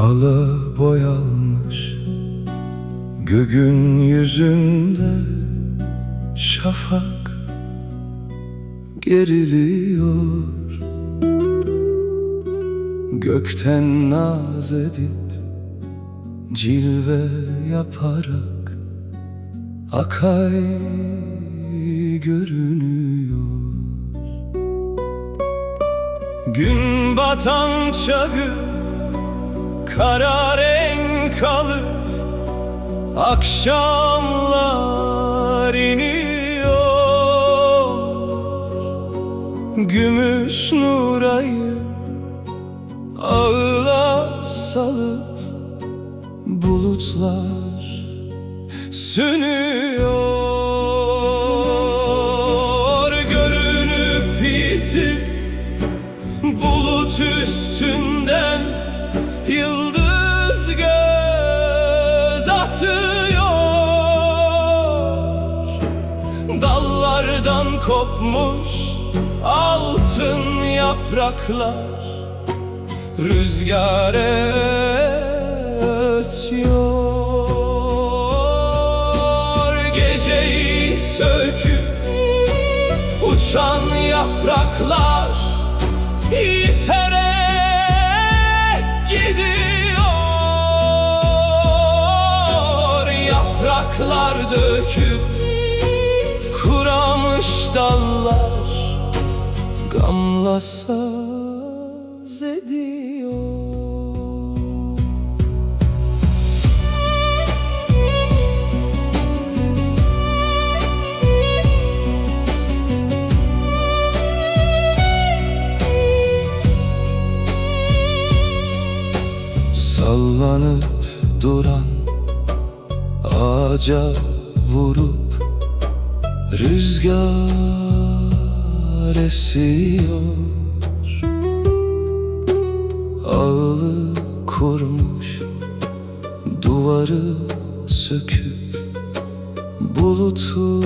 Ala boyalmış göğün yüzünde şafak geriliyor. Gökten naz edip cilve yaparak akay görünüyor. Gün batan çağı kara renk alıp akşamlar iniyor. Gümüş nurayı ağla salıp bulutlar sönüyor. Görünüp yitip bulut üstünden yıldız göz atıyor. Dallardan kopmuş altın yapraklar rüzgar ötüyor. Geceyi söküp uçan yapraklar yiterek gidiyor. Yapraklar döküp kuramış dallar gamla saz ediyor. Sallanıp duran ağaca vurup rüzgar esiyor. Ağlı kurmuş duvarı söküp bulutu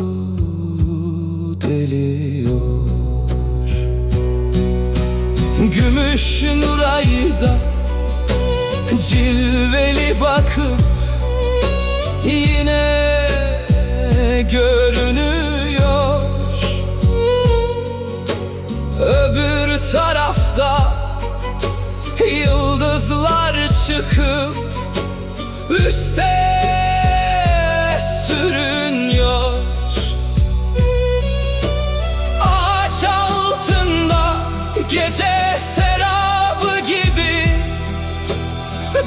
deliyor. Gümüş nurayda cilveli bakıp yine görünüyor. Öbür tarafta yıldızlar çıkıp üste sürünüyor. Ağaç altında gece serabı gibi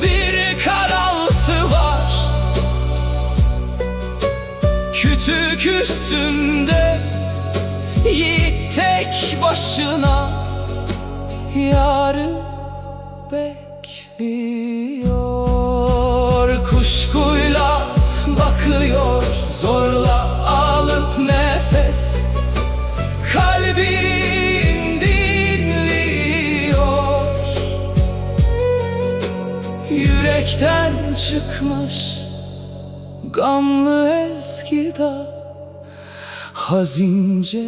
bir karaltı var. Kütük üstünde yiğit tek başına yarı bekliyor. Kuşkuyla bakıyor, zorla alıp nefes, kalbim dinliyor. Yürekten çıkmış gamlı ezgida hazince